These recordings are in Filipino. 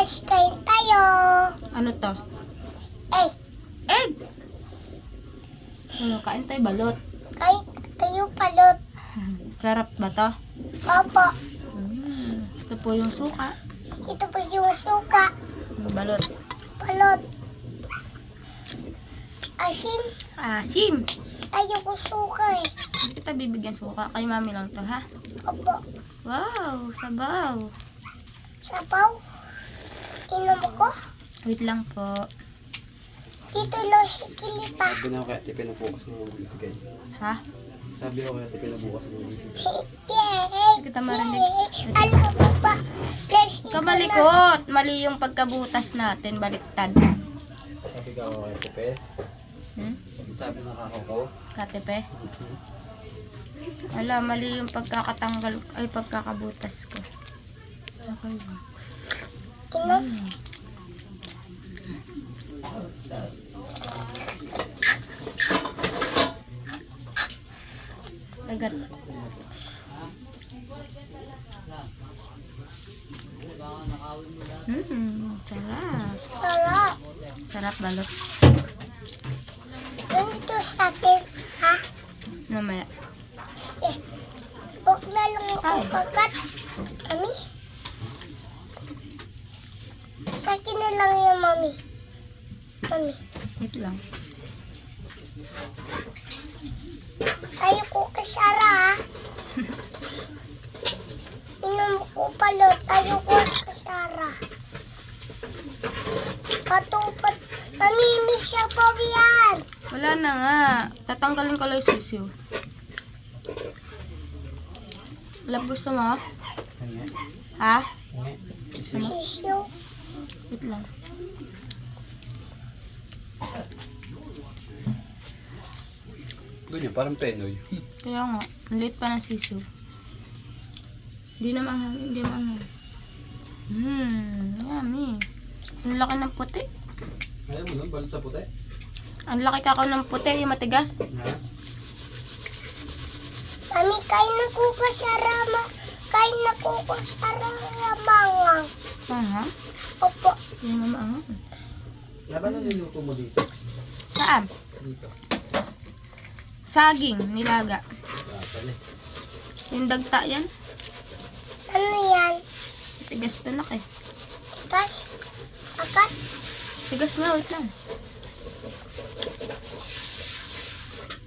guys, kain tayo. Ano to? Eh, Egg! Ano, kain tayo balot. kain tayo palot. Sarap ba to? Opo, Ito po yung suka. ito po yung suka. Yung balot. Palot. Asim. Asim! Ayoko suka eh. Hindi kita bibigyan suka. Kay mami lang to, ha? Opo, Wow! Sabaw! sabaw. Inom ko. Wait lang po. Dito lang si Kilipa. Sabi na ako kaya tipin na bukas ng bibigay. Ha? Sabi ko kaya tipin na bukas ng bibigay. Yay! Kita marinig. Yay! Alam mo ba? Plus, Ikaw malikot! Mali yung pagkabutas natin. Baliktad. Sabi ka ako kaya tipin. Sabi na ako ko. Katepe? Wala, mali yung pagkakatanggal, ay pagkakabutas ko. Okay. Inom. Agad. Sarap. Sarap. Sarap balot. Ganito sa atin, ha? Mamaya. Eh, huwag na lang ako Ay. kagat. Mami? Sa akin na lang yan, mami. Mami, Wait lang. ayoko kasara, ha? Inom ko palot, ayoko kasara. Patupat, mamimig siya pa yan. Wala na nga. Tatanggalin ko lang yung sisiw. Lab, gusto mo? Ha? Gusto mo? Sisiyo. Wait lang. Ganyan, parang penoy. Kaya nga, ang liit pa ng sisiw. Hindi na maanghang, hindi maanghang. Yummy. Ang laki ng puti. Ayaw mo lang, balat sa puti. Ang laki kako ng puti, yung matigas. Ha? Mami, kain na ko kasara, kain na ko kasara, mangang. Aha. Opo, Hindi na maanghang. Laban na niluto mo dito. Saan? Dito. Saging, nilaga. Laban eh. Yung dagta yan. ano yan? Tigas to nak eh. Tas, akat, Tigas nga, wait lang.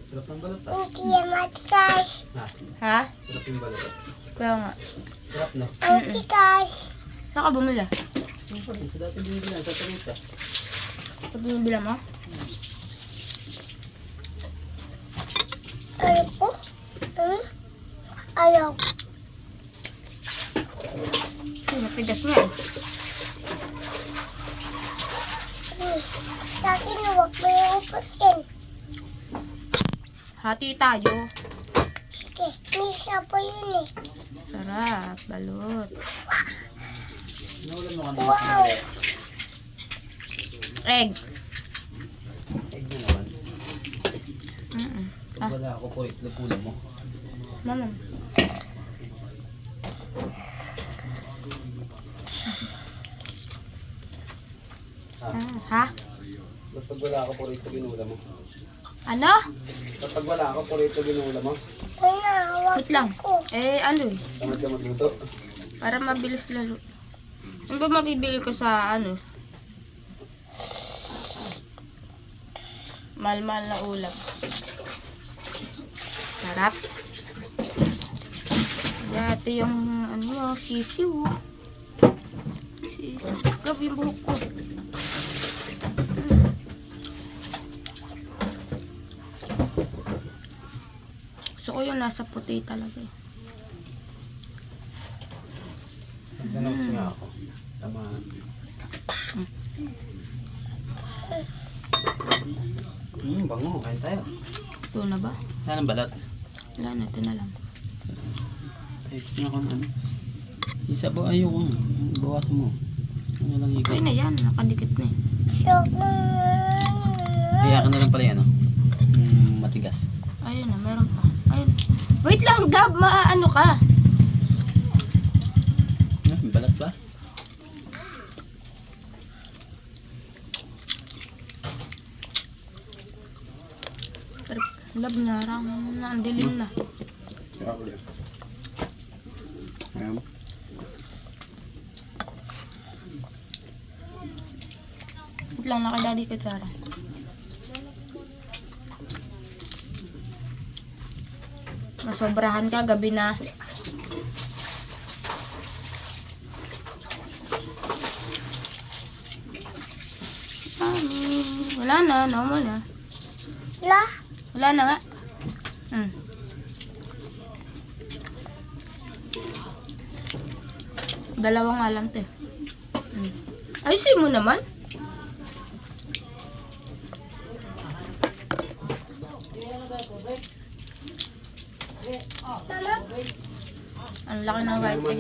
Sarap ng balat ah. hindi yan matikas. Ha? Ha? Sarap yung balat ah. Kaya nga. Sarap no? Ang tikas. Saan ka bumila? Sa dati binibilan, sa tanita. Sa binibila mo? Ano po? Ayaw. Ay, matigas nga eh. Sa akin, huwag mo yung upasin. Hati tayo. Sige, may isa pa yun eh. Sarap, balot. Nawalan mo ka na. Wow. Egg. Egg na naman. Ah, Wala ako po, itlog ulam mo. naman. Ha? Kapag wala ako po rito ginulam mo. Ano? Kapag wala ako po rito ginulam mo. Ay na, hawak Wait lang. ko. Eh, ano eh. Tamad ka magluto. Para mabilis lalo. Ano ba mabibili ko sa ano? Mahal-mahal na ulam. Sarap. Ito yung ano, sisiw. Sisiw. Gab yung buhok ko. Gusto ko yung nasa puti talaga eh. Nag-notes nga ako. Tama. Bango. Kain tayo. Ito na ba? Saan ang balat? Wala na, ito na lang. Ay, tingnan ko na ano. Isa ba? Ayoko. Bawasan mo. Ano lang Okay ikaw? na yan, nakadikit na eh. Kaya ka na lang pala yan, no? Matigas. Ayun na, meron pa. Ayun. Wait lang, Gab, ano ka? Balat ba? Lab na, ang dilim na. Sarap ulit. Ayan. Wait lang, nakadadi ka, Tara. Masobrahan ka, gabi na. Wala na, normal na. La, Wala na nga. Dalawang alam to. Ayusin mo naman. mama, Ang laki ng wifi.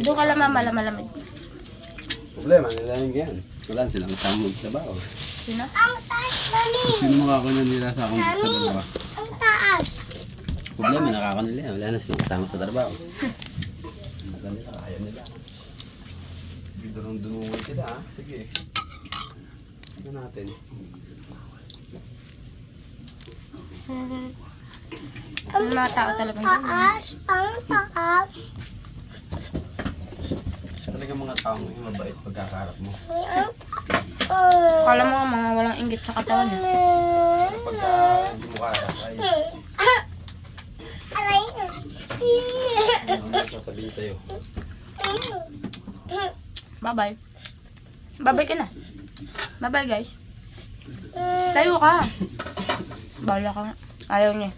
Doon ka lang malamig. Problema nila yung yan. Wala silang kasama magtrabaho. Sino? ang taas, mami. Sino makakanan nila sa akong sa trabaho? Ang taas. Problema, nakakanan nila. Wala na silang kasama sa trabaho. Wala nila, ayaw nila. Dito lang dunungan sila, ha? Sige. Tignan natin. Ang mga tao talagang ganyan. Taas, ang taas. Talagang mga taong yung mabait pagkakaharap mo. Kala mo nga mga walang inggit sa katawan. Pagka hindi mo kaharap, ay Aray. ano na sasabihin sa'yo. Bye-bye. Bye-bye ka na. Bye-bye, guys. Tayo ka. Bala ka nga. Ayaw niya.